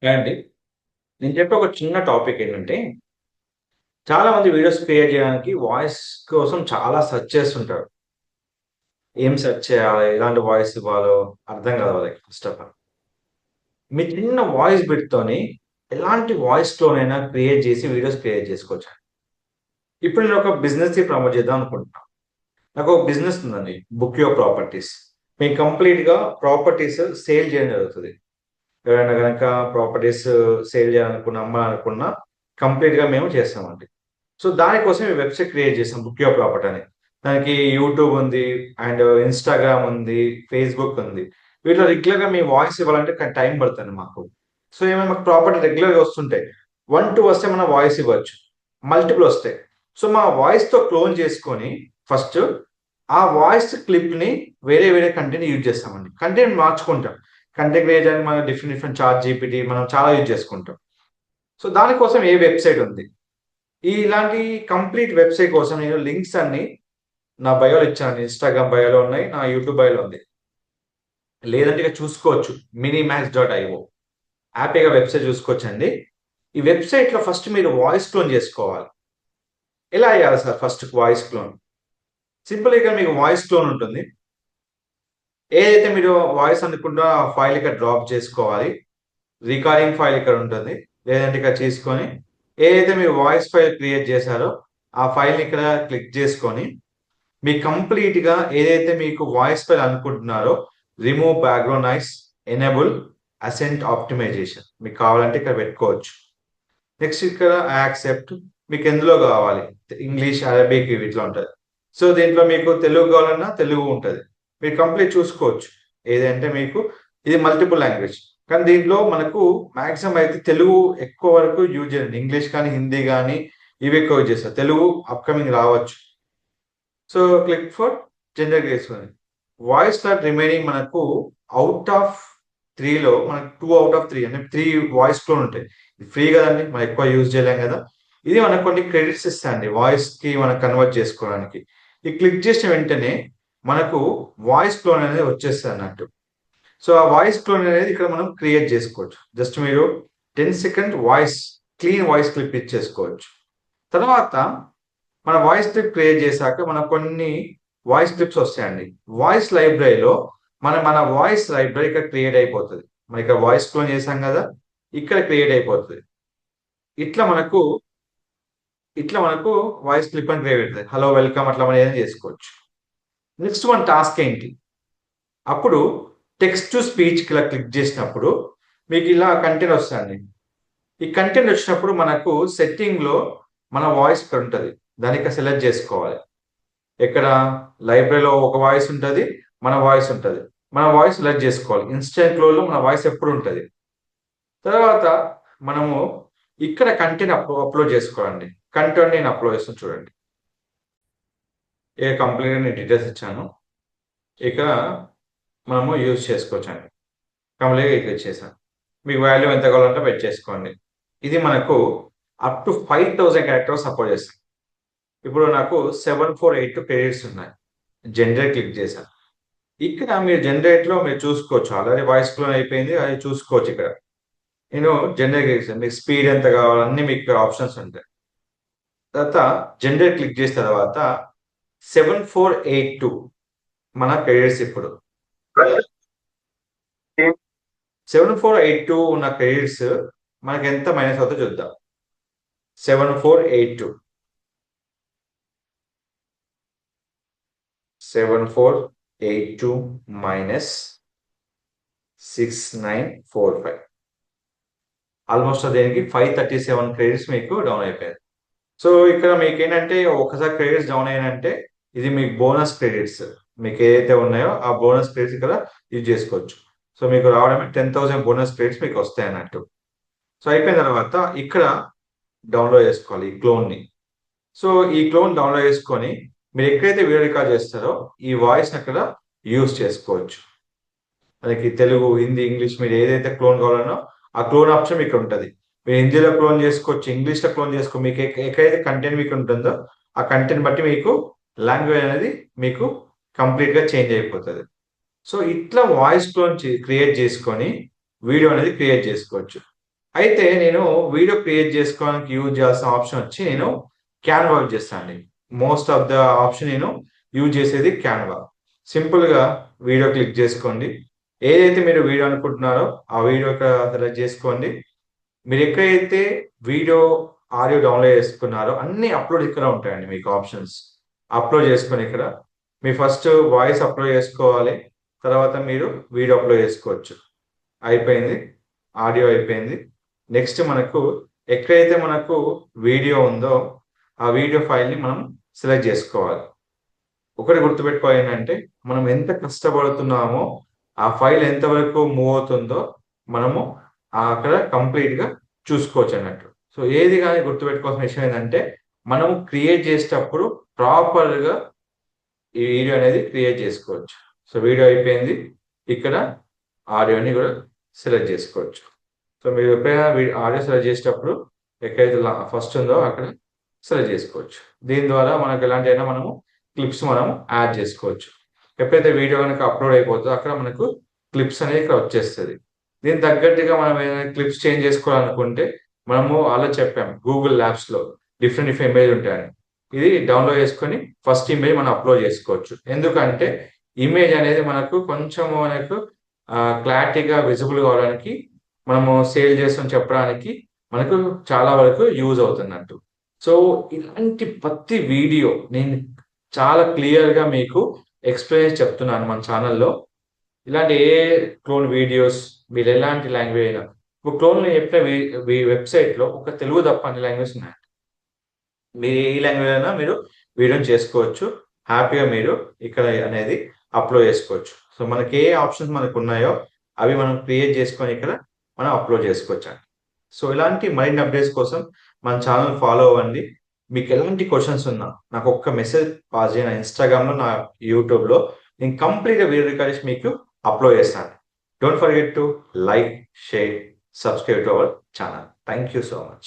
అండి. నేను చెప్పే ఒక చిన్న టాపిక్ ఏంటంటే, చాలా మంది వీడియోస్ క్రియేట్ చేయడానికి వాయిస్ కోసం చాలా సెర్చ్ చేస్తుంటారు. ఏం సెర్చ్ చేయాలి? ఎలాంటి వాయిస్ ఇవ్వాలో అర్థం కాదు వాళ్ళకి ఫస్ట్ ఆఫ్ ఆల్. మీ చిన్న వాయిస్ బిట్‌తోని ఎలాంటి వాయిస్ టోనైనా క్రియేట్ చేసి వీడియోస్ క్రియేట్ చేసుకోవచ్చు. ఇప్పుడు నేను ఒక బిజినెస్‌ని ప్రమోట్ చేద్దాం అనుకుంటున్నా. నాకు ఒక బిజినెస్ ఉందండి. Book your properties. మేము కంప్లీట్‌గా ప్రాపర్టీస్ సేల్ చేయడం జరుగుతది. ఎవరైనా గనక ప్రాపర్టీస్ సేల్ చేయాలనుకున్న, అమ్మాలనుకున్న కంప్లీట్‌గా మేము చేస్తామండి. సో, దానికోసం ఈ వెబ్‌సైట్ క్రియేట్ చేసాం. బుక్ యువర్ ప్రాపర్టీ అని. దానికి యూట్యూబ్ ఉంది. అండ్ ఇన్‌స్టాగ్రామ్ ఉంది. ఫేస్‌బుక్ ఉంది. వీటిలో రెగ్యులర్‌గా మీ వాయిస్ ఇవ్వాలంటే టైం పడుతుంది మాకు. సో, ఏమైనా మాకు ప్రాపర్టీ రెగ్యులర్‌గా వస్తుంటాయి. 1, 2 వస్తే మనం వాయిస్ ఇవ్వచ్చు. మల్టిపుల్ వస్తాయి. సో, మా వాయిస్‌తో క్లోన్ చేసుకొని ఫస్ట్ ఆ వాయిస్ క్లిప్‌ని వేరే వేరే కంటెంట్ యూజ్ చేస్తామండి. కంటెంట్ మార్చుకుంటాం. కంటెంట్ క్రియేట్ చేయడానికి మనం డిఫరెంట్ డిఫరెంట్ చాట్‌జీపీటీ మనం చాలా యూజ్ చేసుకుంటాం. సో, దానికోసం ఏ వెబ్‌సైట్ ఉంది. ఇలాంటి కంప్లీట్ వెబ్‌సైట్ కోసం నేను లింక్స్ అన్నీ నా బయోలో ఇచ్చాను. ఇన్‌స్టాగ్రామ్ బయోలో ఉన్నాయి. నా యూట్యూబ్ బయోలో ఉంది. లేదంటే ఇక చూసుకోవచ్చు. మినిమాక్స్.io హ్యాపీగా వెబ్‌సైట్ చూసుకోవచ్చండి. ఈ వెబ్‌సైట్‌లో ఫస్ట్ మీరు వాయిస్ క్లోన్ చేసుకోవాలి. ఎలా చేయాలి సార్ ఫస్ట్ వాయిస్ క్లోన్? సింపుల్‌గా ఇక్కడ మీకు వాయిస్ క్లోన్ ఉంటుంది. ఏదైతే మీరు వాయిస్ అనుకుంటారో ఆ ఫైల్ ఇక్కడ డ్రాప్ చేసుకోవాలి. రికార్డింగ్ ఫైల్ ఇక్కడ ఉంటుంది. లేదంటే ఇక్కడ తీసుకొని ఏదైతే మీరు వాయిస్ ఫైల్ క్రియేట్ చేశారో ఆ ఫైల్‌ని ఇక్కడ క్లిక్ చేసుకొని మీకు కంప్లీట్‌గా ఏదైతే మీకు వాయిస్ ఫైల్ అనుకుంటున్నారో remove background noise, enable accent optimisation మీకు కావాలంటే ఇక్కడ పెట్టుకోవచ్చు. నెక్స్ట్ ఇక్కడ యాక్సెప్ట్ మీకు ఎందులో కావాలి? ఇంగ్లీష్, అరబిక్ ఇట్లా ఉంటది. సో, దీంట్లో మీకు తెలుగు కావాలన్నా తెలుగు ఉంటది. మీరు కంప్లీట్ చూసుకోవచ్చు. ఏదంటే మీకు ఇది మల్టిపుల్ లాంగ్వేజ్. కానీ దీంట్లో మనకు మాక్సిమం అయితే తెలుగు ఎక్కువ వరకు యూజ్ చేయండి. ఇంగ్లీష్ కానీ, హిందీ గానీ ఇవి ఎక్కువ యూజ్ చేస్తారు. తెలుగు అప్‌కమింగ్ రావచ్చు. సో, క్లిక్ ఫర్ జనరేట్ చేసుకొని. వాయిస్ క్లాట్ రిమైనింగ్ మనకు ఔట్ ఆఫ్ 3లో మనకు 2 ఔట్ ఆఫ్ 3 అంటే 3 వాయిస్ క్లోన్ ఉంటాయి. ఇది ఫ్రీ కదండీ! మనం ఎక్కువ యూజ్ చేయలేం కదా! ఇది మనకు కొన్ని క్రెడిట్స్ ఇస్తాయండి. వాయిస్‌కి మనం కన్వర్ట్ చేసుకోవడానికి. ఈ క్లిక్ చేసిన వెంటనే మనకు వాయిస్ క్లోన్ అనేది వచ్చేస్తదన్నట్టు. సో, ఆ వాయిస్ క్లోన్ అనేది ఇక్కడ మనం క్రియేట్ చేసుకోవచ్చు. జస్ట్ మీరు 10 second voice clean voice clip ఇచ్చేసుకోవచ్చు. తర్వాత మన వాయిస్ క్లిప్ క్రియేట్ చేశాక మనకు కొన్ని వాయిస్ క్లిప్స్ వస్తాయండి. వాయిస్ లైబ్రరీలో మన వాయిస్ లైబ్రరీ ఇక్కడ క్రియేట్ అయిపోతది. మనం ఇక్కడ వాయిస్ క్లోన్ చేసాం కదా! ఇక్కడ క్రియేట్ అయిపోతది. ఇట్లా మనకు ఇట్లా మనకు వాయిస్ క్లిప్ అని క్రియేట్ అయితది. హలో, వెల్కమ్ అట్లా మనం ఏదైనా చేసుకోవచ్చు. నెక్స్ట్ మన టాస్క్ ఏంటి? అప్పుడు టెక్స్ట్ టు స్పీచ్‌కి ఇలా క్లిక్ చేసినప్పుడు మీకు ఇలా కంటెంట్ వస్తదండి. ఈ కంటెంట్ వచ్చినప్పుడు మనకు సెట్టింగ్‌లో మన వాయిస్ ఇక్కడ ఉంటది. దాన్ని ఇక్కడ సెలెక్ట్ చేసుకోవాలి. ఇక్కడ లైబ్రరీలో ఒక వాయిస్ ఉంటది. మన వాయిస్ ఉంటది. మన వాయిస్ సెలెక్ట్ జేసుకోవాలి. ఇన్‌స్టాంట్ ఫ్లోలో మన వాయిస్ ఎప్పుడు ఉంటది. తర్వాత మనము ఇక్కడ కంటెంట్ అప్‌లోడ్ చేసుకోవాలండి. కంటెంట్ నేను అప్‌లోడ్ చేస్తాను చూడండి. ఇక కంప్లీట్‌గా నేను డీటెయిల్స్ ఇచ్చాను. ఇక్కడ మనము యూజ్ చేసుకోవచ్చండి. కంప్లీట్‌గా ఇక్కడ ఇచ్చేసాను. మీకు వాల్యూ ఎంత కావాలంటే పెట్టేసుకోండి. ఇది మనకు అప్ టు 5000 క్యారెక్టర్స్ సపోర్ట్ చేస్తది. ఇప్పుడు నాకు 7482 క్రెడిట్స్ ఉన్నాయి. జనరేట్ క్లిక్ చేశాను. ఇక్కడ మీరు జనరేట్‌లో మీరు చూసుకోవచ్చు. ఆల్రెడీ వాయిస్ క్లోన్ అయిపోయింది. అది చూసుకోవచ్చు ఇక్కడ. నేను జనరేట్ చేశాను. మీకు స్పీడ్ ఎంత కావాలి అన్నీ మీకు ఆప్షన్స్ ఉంటాయి. తర్వాత జనరేట్ క్లిక్ చేసిన తర్వాత 7482 మన క్రెడిట్స్ ఇప్పుడు. 7482 ఉన్న క్రెడిట్స్ మనకెంత మైనస్ అవుద్దో చూద్దాం. 7482 7482 మైనస్ 6945 ఆల్మోస్ట్ దేనికి 537 క్రెడిట్స్ మీకు డౌన్ అయిపోయాయి. సో, ఇక్కడ మీకేంటంటే ఒక్కసారి క్రెడిట్స్ డౌన్ అయ్యాయంటే ఇది మీకు బోనస్ క్రెడిట్స్. మీకు ఏదైతే ఉన్నాయో ఆ బోనస్ క్రెడిట్స్ ఇక్కడ యూజ్ చేసుకోవచ్చు. సో, మీకు రావడమే 10,000 బోనస్ క్రెడిట్స్ మీకు వస్తాయన్నట్టు. సో, అయిపోయిన తర్వాత ఇక్కడ డౌన్‌లోడ్ చేసుకోవాలి ఈ క్లోన్‌ని. సో, ఈ క్లోన్ డౌన్‌లోడ్ చేసుకొని మీరు ఎక్కడైతే వీడియో రికార్డ్ చేస్తారో ఈ వాయిస్‌ని అక్కడ యూజ్ చేసుకోవచ్చు. మనకి తెలుగు, హిందీ, ఇంగ్లీష్ మీరు ఏదైతే క్లోన్ కావాలనో ఆ క్లోన్ ఆప్షన్ ఇక్కడ ఉంటది. మీరు హిందీలో క్లోన్ చేసుకోవచ్చు, ఇంగ్లీష్‌లో క్లోన్ మీకు ఎక్కడైతే కంటెంట్ మీకు ఉంటుందో ఆ కంటెంట్ బట్టి మీకు లాంగ్వేజ్ అనేది మీకు కంప్లీట్‌గా చేంజ్ అయిపోతది. సో, ఇట్లా వాయిస్ క్లోన్ క్రియేట్ చేసుకొని వీడియో అనేది క్రియేట్ చేసుకోవచ్చు. అయితే నేను వీడియో క్రియేట్ చేసుకోవడానికి యూజ్ చేయాల్సిన ఆప్షన్ వచ్చి నేను క్యాన్వా యూజ్ చేస్తానండి. మోస్ట్ ఆఫ్ ద ఆప్షన్ నేను యూజ్ చేసేది క్యాన్వా. సింపుల్‌గా వీడియో క్లిక్ చేసుకోండి. ఏదైతే మీరు వీడియో అనుకుంటున్నారో ఆ వీడియో ఇక్కడ సెలెక్ట్ చేసుకోండి. మీరు ఎక్కడైతే వీడియో, ఆడియో డౌన్‌లోడ్ చేసుకున్నారో అన్నీ అప్‌లోడ్ ఇక్కడ ఉంటాయండి మీకు ఆప్షన్స్. అప్‌లోడ్ చేసుకొని ఇక్కడ మీ ఫస్ట్ వాయిస్ అప్‌లోడ్ చేసుకోవాలి. తర్వాత మీరు వీడియో అప్‌లోడ్ చేసుకోవచ్చు. అయిపోయింది. ఆడియో అయిపోయింది. నెక్స్ట్ మనకు ఎక్కడైతే మనకు వీడియో ఉందో ఆ వీడియో ఫైల్‌ని మనం సెలెక్ట్ చేసుకోవాలి. ఒకటి గుర్తుపెట్టుకోవాలి ఏంటంటే మనం ఎంత కష్టపడుతున్నామో ఆ ఫైల్ ఎంతవరకు మూవ్ అవుతుందో మనము అక్కడ కంప్లీట్‌గా చూసుకోవచ్చు అన్నట్టు. సో ఏది గాని గుర్తుపెట్టుకోవాల్సిన విషయం ఏంటంటే మనం క్రియేట్ చేసేటప్పుడు ప్రాపర్‌గా ఈ వీడియో అనేది క్రియేట్ చేసుకోవచ్చు. సో వీడియో అయిపోయింది. ఇక్కడ ఆడియోని కూడా సెలెక్ట్ చేసుకోవచ్చు. సో మీరు ఎప్పుడైనా ఆడియో సెలెక్ట్ చేసేటప్పుడు ఎక్కడైతే ఫస్ట్ ఉందో అక్కడ సెలెక్ట్ చేసుకోవచ్చు. దీని ద్వారా మనకు ఎలాంటివైనా మనము క్లిప్స్ మనం యాడ్ చేసుకోవచ్చు. ఎప్పుడైతే వీడియో కనుక అప్లోడ్ అయిపోతుందో అక్కడ మనకు క్లిప్స్ అనేది ఇక్కడ వచ్చేస్తది. దీనికి తగ్గట్టుగా మనం ఏదైనా క్లిప్స్ చేంజ్ చేసుకోవాలనుకుంటే మనము ఆల్రెడీ చెప్పాం గూగుల్ ల్యాబ్స్‌లో డిఫరెంట్ డిఫరెంట్ ఇమేజ్ ఉంటాయని. ఇది డౌన్‌లోడ్ చేసుకొని ఫస్ట్ ఇమేజ్ మనం అప్లోడ్ చేసుకోవచ్చు. ఎందుకంటే ఇమేజ్ అనేది మనకు కొంచెం మనకు క్లారిటీగా విజిబుల్ కావడానికి మనము సేల్ చేస్తాం చెప్పడానికి మనకు చాలా వరకు యూజ్ అవుతున్నట్టు. సో ఇలాంటి ప్రతి వీడియో నేను చాలా క్లియర్‌గా మీకు ఎక్స్‌ప్లెయిన్ చేసి చెప్తున్నాను మన ఛానెల్‌లో. ఇలాంటి ఏ క్లోన్ వీడియోస్ మీరు ఎలాంటి లాంగ్వేజ్ అయినా ఇప్పుడు క్లోన్ నేను చెప్పిన వెబ్‌సైట్‌లో ఒక తెలుగు తప్ప అన్ని లాంగ్వేజెస్ ఉన్నాయి. మీరు ఏ లాంగ్వేజ్ అయినా మీరు వీడియోని చేసుకోవచ్చు. హ్యాపీగా మీరు ఇక్కడ అనేది అప్‌లోడ్ చేసుకోవచ్చు. సో మనకి ఏ ఆప్షన్స్ మనకున్నాయో అవి మనం క్రియేట్ చేసుకొని ఇక్కడ మనం అప్‌లోడ్ చేసుకోవచ్చండి. సో ఇలాంటి మరిన్ని అప్డేట్స్ కోసం మన ఛానెల్ ఫాలో అవ్వండి. మీకు ఎలాంటి క్వెషన్స్ ఉన్నా నాకు ఒక్క మెసేజ్ పాస్ చేయండి. నా ఇన్‌స్టాగ్రామ్‌లో, నా యూట్యూబ్‌లో నేను కంప్లీట్‌గా వీడియో రికార్డ్ చేసి మీకు అప్‌లోడ్ చేస్తాను. Don't forget to like, share, subscribe to our channel. Thank you so much.